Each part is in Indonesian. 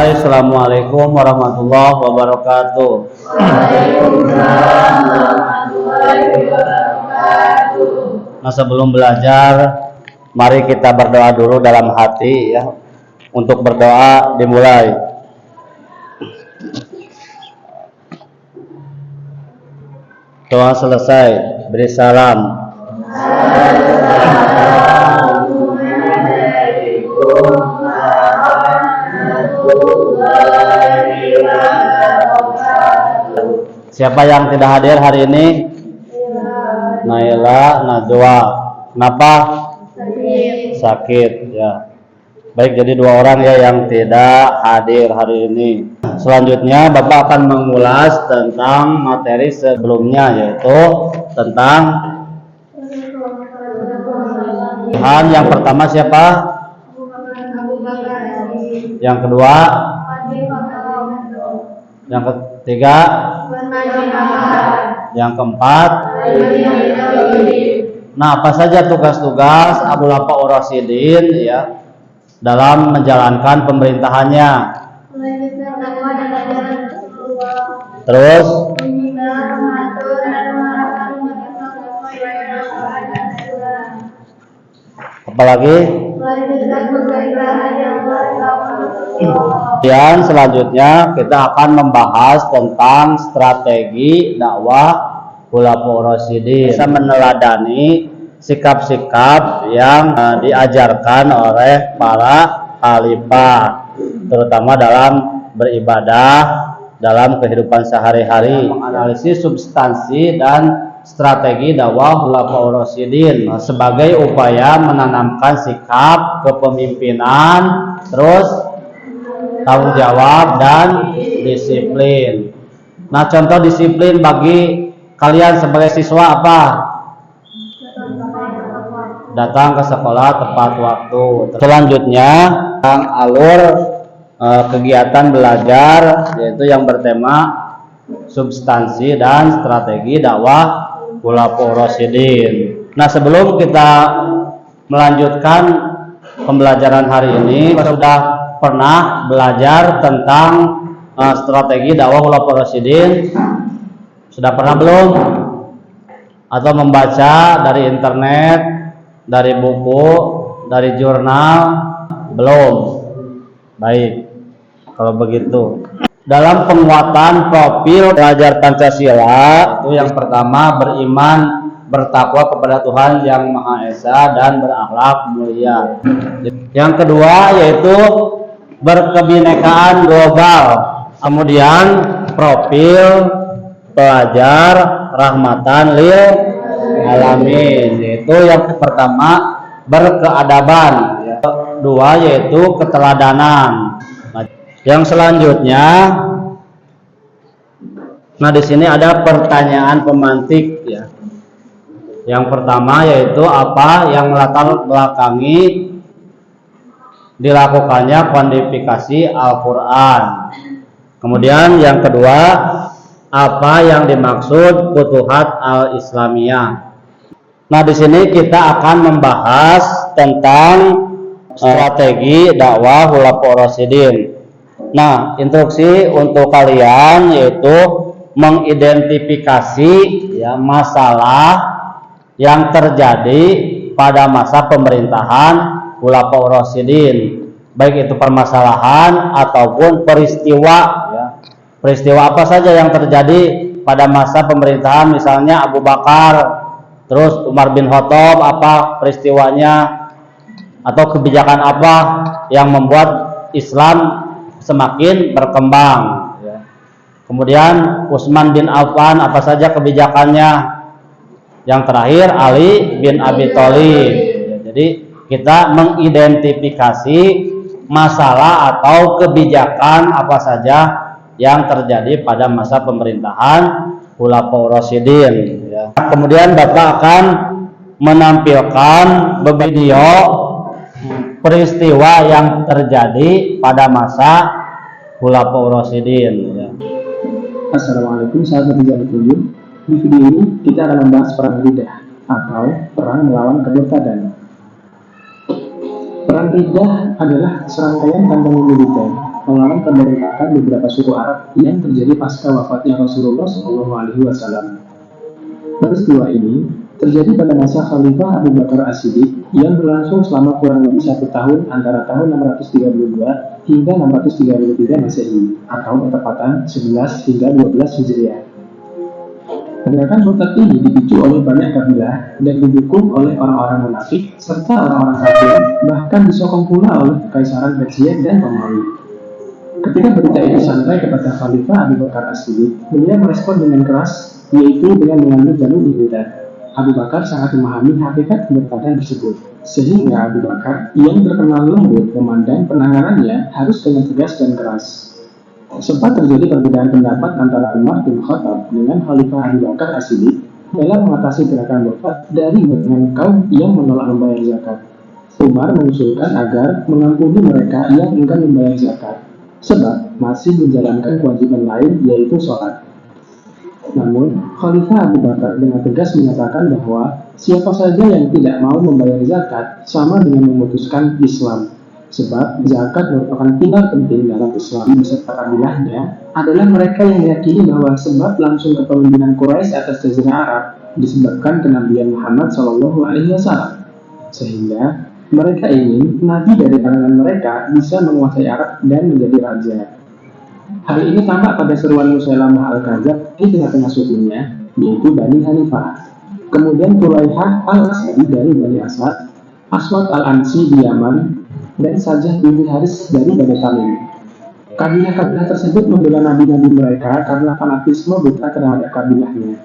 Assalamualaikum warahmatullahi wabarakatuh. Waalaikumsalam warahmatullahi wabarakatuh. Nah, sebelum belajar, mari kita berdoa dulu dalam hati ya. Untuk berdoa dimulai. Doa selesai, beri salam. Siapa yang tidak hadir hari ini? Naila, Najwa. Kenapa? Sakit ya. Baik, jadi dua orang ya yang tidak hadir hari ini. Selanjutnya Bapak akan mengulas tentang materi sebelumnya, yaitu tentang Tuhan. Yang pertama siapa? Yang kedua? Yang ketiga? Yang keempat? Nah, apa saja tugas-tugas Abu Lapa Ur-Rasyidin ya dalam menjalankan pemerintahannya? Terus apalagi? Dan selanjutnya kita akan membahas tentang strategi dakwah Khulafaur Rasyidin, bisa meneladani sikap-sikap yang diajarkan oleh para khalifah, terutama dalam beribadah, dalam kehidupan sehari-hari, menganalisis substansi dan strategi dakwah Khulafaur Rasyidin sebagai upaya menanamkan sikap kepemimpinan, terus tanggung jawab dan disiplin. Nah, contoh disiplin bagi kalian sebagai siswa apa? Datang ke sekolah tepat waktu. Selanjutnya alur kegiatan belajar, yaitu yang bertema substansi dan strategi dakwah Khulafaur Rasyidin. Nah, sebelum kita melanjutkan pembelajaran hari ini, kita sudah pernah belajar tentang strategi dakwah Khulafaur Rasyidin. Sudah pernah belum? Atau membaca dari internet, dari buku, dari jurnal? Belum? Baik, kalau begitu. Dalam penguatan profil pelajar Pancasila, itu yang pertama beriman, bertakwa kepada Tuhan Yang Maha Esa dan berakhlak mulia. Yang kedua yaitu berkebinekaan global. Kemudian profil pelajar rahmatan lil alamin, yaitu yang pertama berkeadaban, kedua yaitu keteladanan. Yang selanjutnya, nah di sini ada pertanyaan pemantik ya. Yang pertama yaitu apa yang melatar belakangi dilakukannya kuantifikasi Al-Quran. Kemudian yang kedua, apa yang dimaksud Futuhat Al-Islamiyah. Nah, di sini kita akan membahas tentang strategi dakwah Khulafaur Rasyidin. Nah, instruksi untuk kalian yaitu mengidentifikasi ya masalah yang terjadi pada masa pemerintahan Khulafaur Rasyidin, baik itu permasalahan ataupun peristiwa ya. Peristiwa apa saja yang terjadi pada masa pemerintahan, misalnya Abu Bakar, terus Umar bin Khattab, apa peristiwanya atau kebijakan apa yang membuat Islam semakin berkembang ya. Kemudian Utsman bin Affan, apa saja kebijakannya. Yang terakhir Ali bin Abi Thalib ya. Jadi kita mengidentifikasi masalah atau kebijakan apa saja yang terjadi pada masa pemerintahan Khulafaur Rasyidin ya. Kemudian Bapak akan menampilkan video peristiwa yang terjadi pada masa Khulafaur Rasyidin ya. Assalamualaikum sahabat Tujuh. Di video ini kita akan membahas perang Riddah atau perang melawan kemurtadan. Perang Riddah adalah serangkaian tantangan militer melawan pemberontakan beberapa suku Arab yang terjadi pasca wafatnya Rasulullah SAW. Peristiwa ini terjadi pada masa Khalifah Abu Bakar As-Siddiq yang berlangsung selama kurang lebih 1 tahun antara tahun 632 hingga 633 Masehi atau bertepatan 11 hingga 12 Hijriah. Gerakan murtad ini dipicu oleh banyak kabilah dan didukung oleh orang-orang munafik serta orang-orang kafir, bahkan disokong pula oleh Kekaisaran Persia dan Romawi. Ketika berita ini sampai kepada Khalifah Abu Bakar As-Siddiq, beliau merespon dengan keras, yaitu dengan mengambil jalur militer. Abu Bakar sangat memahami hakikat pemberontakan tersebut, sehingga Abu Bakar yang terkenal lembut memandang penanganannya harus dengan tegas dan keras. Sempat terjadi perbedaan pendapat antara Umar bin Khattab dengan Khalifah Abu Bakar As-Siddiq dalam mengatasi gerakan murtad dari golongan kaum yang menolak membayar zakat. Umar mengusulkan agar mengampuni mereka yang enggan membayar zakat, sebab masih menjalankan kewajiban lain yaitu sholat. Namun, Khalifah Abu Bakar dengan tegas menyatakan bahwa siapa saja yang tidak mau membayar zakat sama dengan memutuskan Islam. Sebab zakat merupakan pilar penting dalam Islam beserta kabilahnya adalah mereka yang meyakini bahwa sebab langsung kepemimpinan Quraisy atas Jazirah Arab disebabkan kenabian Muhammad SAW. Sehingga mereka ingin nabi dari kalangan mereka bisa menguasai Arab dan menjadi raja. Hal ini tampak pada seruan Musailamah Al-Kadzab di tengah-tengah sukunya, yaitu Bani Hanifah. Kemudian Quraihah Al-Asadi dari Bani Asad, Aswad Al-Ansi di Yaman, dan Sajah bin Haris dari Bani Tamim. Kabilah-kabilah tersebut membela nabi-nabi mereka karena fanatisme buta terhadap kabilahnya.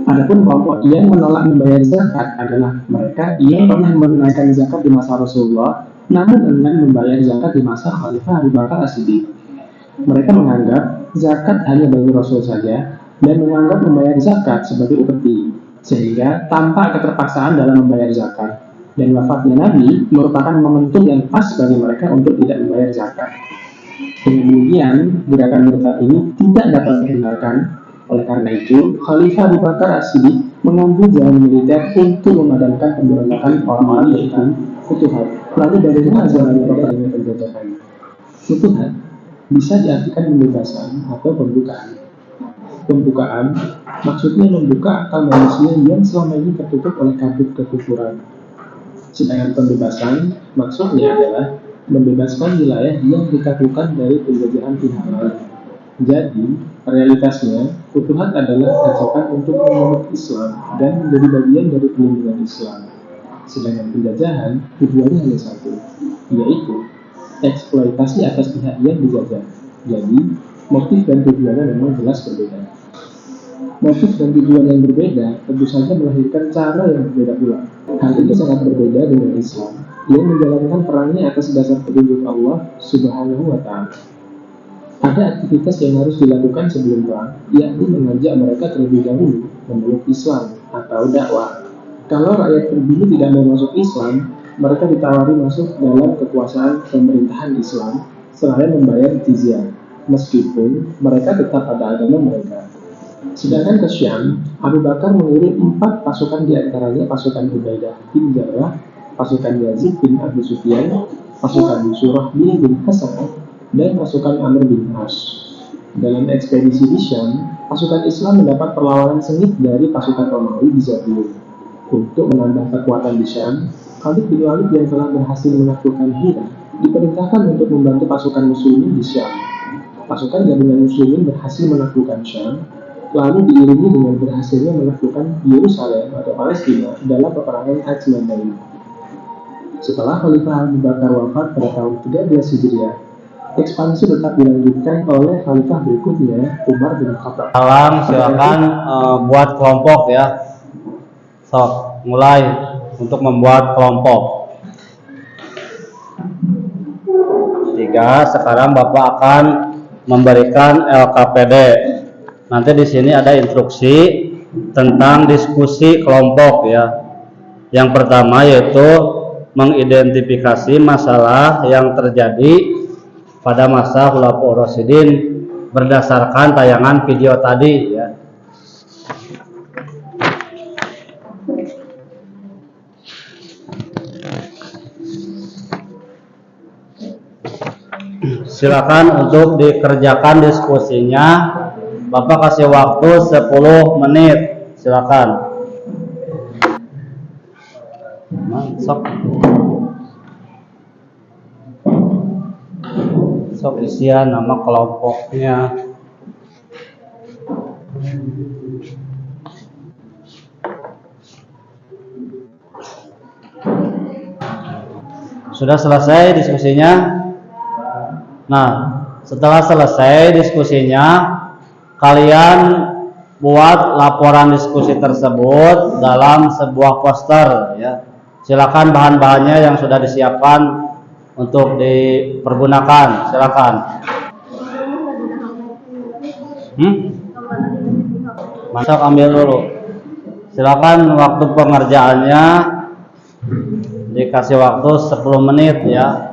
Adapun kelompok yang menolak membayar zakat adalah mereka yang pernah menunaikan zakat di masa Rasulullah, namun enggan membayar zakat di masa Khalifah Abu Bakar As-Siddiq. Mereka menganggap zakat hanya bagi Rasul saja dan menganggap membayar zakat sebagai upeti, sehingga tampak keterpaksaan dalam membayar zakat. Dan wafatnya Nabi merupakan momentum yang pas bagi mereka untuk tidak membayar zakat. Dengan demikian, gerakan murtad ini tidak dapat dihindarkan. Oleh karena itu, Khalifah Abu Bakar As-Siddiq mengambil jalan militer untuk memadamkan pemberontakan orang-orang yaitu Futuhat. Lalu dari mana jalan pertanyaan penjajahan? Futuhat bisa diartikan pembebasan atau pembukaan. Pembukaan maksudnya membuka akal manusia yang selama ini tertutup oleh kabut kekufuran. Sedangkan pembebasan maksudnya adalah membebaskan wilayah yang ditaklukkan dari penjajahan pihak lain. Jadi, realitasnya, Futuhat adalah ajakan untuk memeluk Islam dan menjadi bagian dari pelindungan Islam. Sedangkan penjajahan, tujuannya hanya satu, yaitu eksploitasi atas pihak yang dijajah. Jadi, motif dan tujuannya memang jelas berbeda. Motif dan tujuan yang berbeda tentu saja melahirkan cara yang berbeda pula. Hal ini sangat berbeda dengan Islam yang menjalankan perangnya atas dasar petunjuk Allah Subhanahu wa Ta'ala. Ada aktivitas yang harus dilakukan sebelum perang, yakni mengajak mereka terlebih dahulu memeluk Islam atau dakwah. Kalau rakyat berburu tidak mau masuk Islam, mereka ditawari masuk dalam kekuasaan pemerintahan Islam seraya membayar jizyah, meskipun mereka tetap pada agama mereka. Sedangkan ke Syam, Abu Bakar mengirim 4 pasukan, di antaranya pasukan Ubaidah bin Jarrah, pasukan Yazid bin Abi Sufyan, pasukan Surah bin Hasan, dan pasukan Amr bin As. Dalam ekspedisi di Syam, pasukan Islam mendapat perlawanan sengit dari pasukan Romawi di Zabiun. Untuk menambah kekuatan di Syam, Khalid bin Walid yang telah berhasil menaklukkan Hira diperintahkan untuk membantu pasukan Muslimin di Syam. Pasukan gabungan Muslimin berhasil menaklukkan Syam, lalu diiringi dengan berhasilnya menaklukkan Yerusalem atau Palestina dalam peperangan Ajlan. Setelah Khalifah Abu Bakar wafat pada tahun 13 Hijriah, ekspansi tetap dilanjutkan oleh Khalifah berikutnya, Umar bin Khattab. Salam, silakan buat kelompok ya. Sok, mulai untuk membuat kelompok. 3, sekarang Bapak akan memberikan LKPD. Nanti di sini ada instruksi tentang diskusi kelompok ya. Yang pertama yaitu mengidentifikasi masalah yang terjadi pada masa Khulafaur Rasyidin berdasarkan tayangan video tadi ya. Silakan untuk dikerjakan diskusinya. Bapak kasih waktu 10 menit. Silakan. Sok isian nama kelompoknya. Sudah selesai diskusinya? Nah, setelah selesai diskusinya, kalian buat laporan diskusi tersebut dalam sebuah poster ya. Silakan bahan-bahannya yang sudah disiapkan untuk dipergunakan. Silakan. Masuk ambil dulu. Silakan waktu pengerjaannya dikasih waktu 10 menit ya.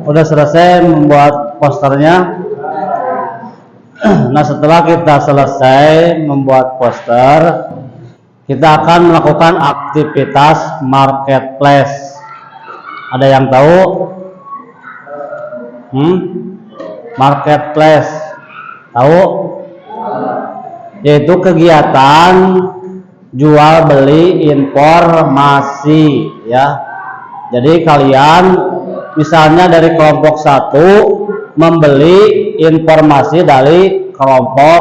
Udah selesai membuat posternya. Nah, setelah kita selesai membuat poster, kita akan melakukan aktivitas marketplace. Ada yang tahu? Marketplace. Tahu? Yaitu kegiatan jual beli informasi ya. Jadi kalian misalnya dari kelompok 1 membeli informasi dari kelompok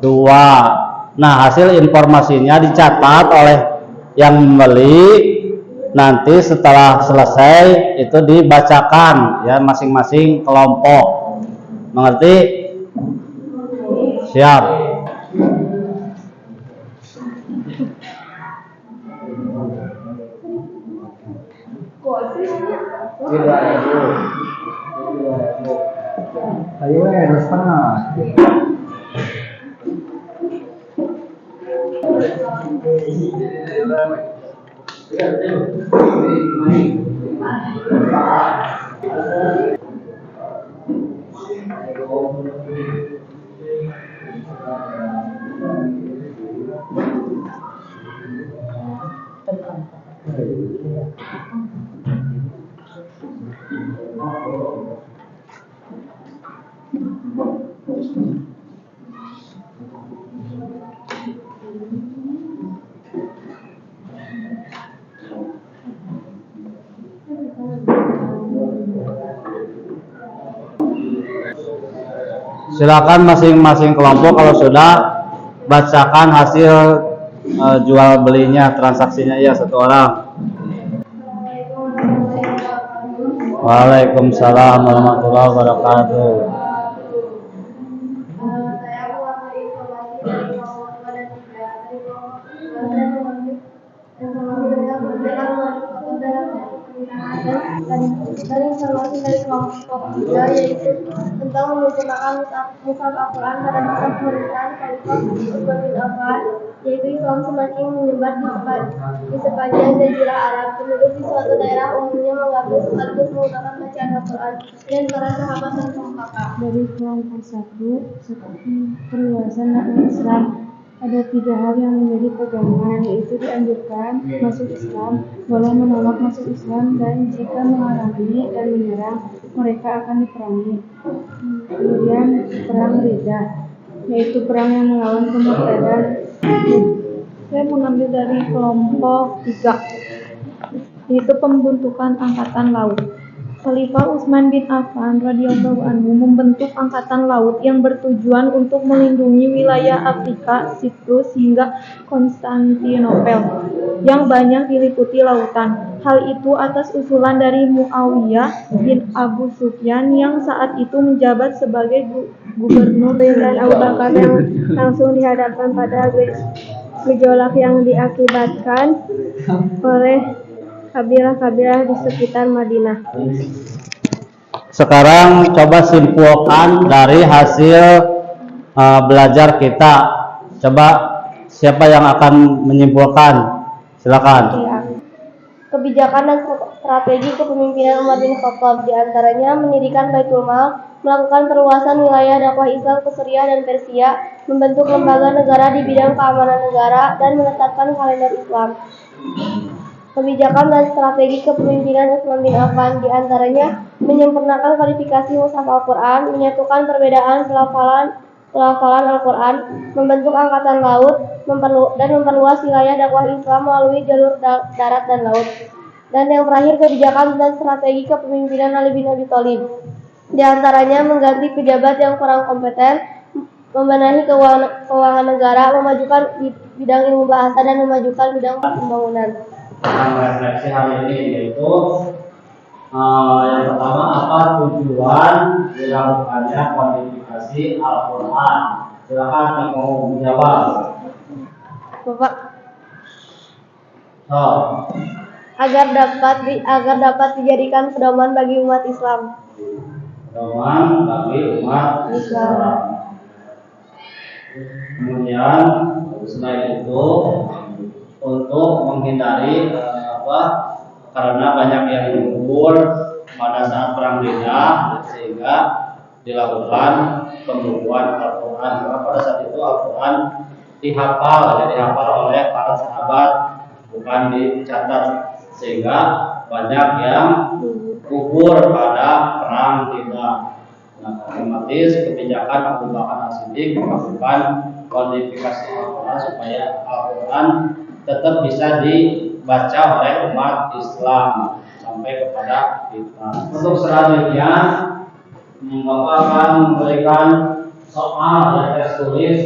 2. Nah, hasil informasinya dicatat oleh yang membeli. Nanti setelah selesai itu dibacakan ya masing-masing kelompok. Mengerti? Siap. Ayo harus setengah. Silakan masing-masing kelompok kalau sudah bacakan hasil jual belinya, transaksinya ya satu orang. Waalaikumsalam warahmatullahi wabarakatuh. Dari informasi dari kelompok 3 yaitu tentang menyempurnakan mushaf Al-Quran pada masa pemerintahan Khalifah Utsman bin Affan, yaitu Islam semakin menyebar di sepanjang jazirah Arab. Penduduk di suatu daerah umumnya mengambil sekaligus menggunakan bacaan Al-Quran dan para sahabat dan kakak. Dari kelompok 1 seperti perluasan dakwah Islam, ada 3 hal yang menjadi pegangan, yaitu dianjurkan masuk Islam, boleh menolak masuk Islam, dan jika menghalangi dan menyerang, mereka akan diperangi. Kemudian perang Riddah, yaitu perang yang melawan kemurtadan. Saya mengambil dari kelompok 3, yaitu pembentukan angkatan laut. Khalifah Utsman bin Affan radhiyallahu anhu membentuk angkatan laut yang bertujuan untuk melindungi wilayah Afrika, Siprus hingga Konstantinopel yang banyak diliputi lautan. Hal itu atas usulan dari Muawiyah bin Abu Sufyan yang saat itu menjabat sebagai gubernur, dan Abu Bakar yang langsung dihadapkan pada gejolak yang diakibatkan oleh kabilah-kabilah di sekitar Madinah. Sekarang coba simpulkan dari hasil belajar kita. Coba siapa yang akan menyimpulkan? Silakan. Kebijakan dan strategi kepemimpinan Umar bin Khattab, diantaranya mendirikan Baitul Mal, melakukan perluasan wilayah dakwah Islam ke Suriah dan Persia, membentuk lembaga negara di bidang keamanan negara, dan menetapkan kalender Islam. Kebijakan dan strategi kepemimpinan Utsman bin Affan, diantaranya menyempurnakan kualifikasi mushaf Al-Quran, menyatukan perbedaan pelafalan Al-Quran, membentuk angkatan laut, dan memperluas wilayah dakwah Islam melalui jalur darat dan laut. Dan yang terakhir, kebijakan dan strategi kepemimpinan Ali bin Abi Thalib, diantaranya mengganti pejabat yang kurang kompeten, membenahi keuangan negara, memajukan bidang ilmu bahasa, dan memajukan bidang pembangunan. Tentang refleksi hari ini yaitu yang pertama, apa tujuan dilakukannya kualifikasi Al-Quran? Silakan yang mau menjawab. Bapak, Agar dapat dijadikan pedoman bagi umat Islam. pedoman bagi umat Islam. Kemudian selain itu, untuk menghindari karena banyak yang gugur pada saat perang Riddah, sehingga dilakukan pembukuan Al-Quran. Karena pada saat itu Al-Quran dihafal oleh para sahabat, bukan dicatat, sehingga banyak yang gugur pada perang Riddah. Nah, otomatis kebijakan Abu Bakar As-Siddiq melakukan kualifikasi Al-Quran supaya Al-Quran tetap bisa dibaca oleh umat Islam sampai kepada kita. Untuk selanjutnya, Bapak akan memberikan soal yang tes tulis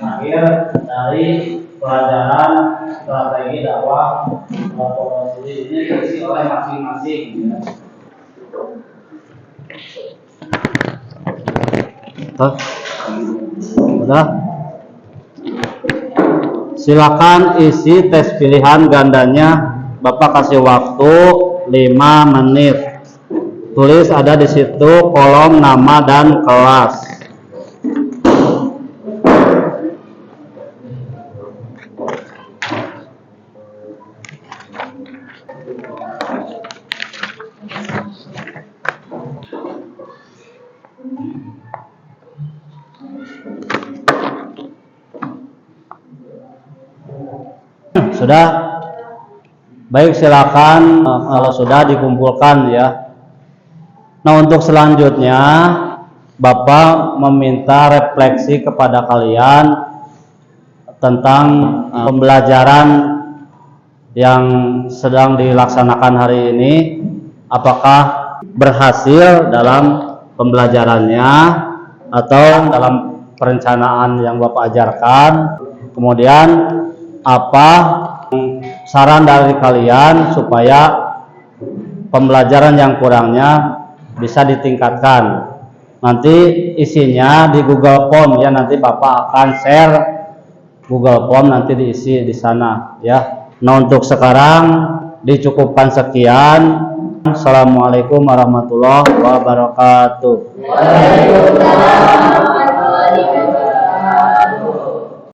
akhir dari pelajaran strategi dakwah Al-Quran. Ini diisi oleh masing-masing. Udah? Silakan isi tes pilihan gandanya. Bapak kasih waktu 5 menit. Tulis ada di situ kolom nama dan kelas. Sudah? Baik, silakan kalau sudah dikumpulkan ya. Nah, untuk selanjutnya Bapak meminta refleksi kepada kalian tentang pembelajaran yang sedang dilaksanakan hari ini. Apakah berhasil dalam pembelajarannya atau dalam perencanaan yang Bapak ajarkan? Kemudian apa saran dari kalian supaya pembelajaran yang kurangnya bisa ditingkatkan? Nanti isinya di Google Form ya, nanti Bapak akan share Google Form, nanti diisi di sana ya. Nah, untuk sekarang dicukupkan sekian. Assalamualaikum warahmatullahi wabarakatuh.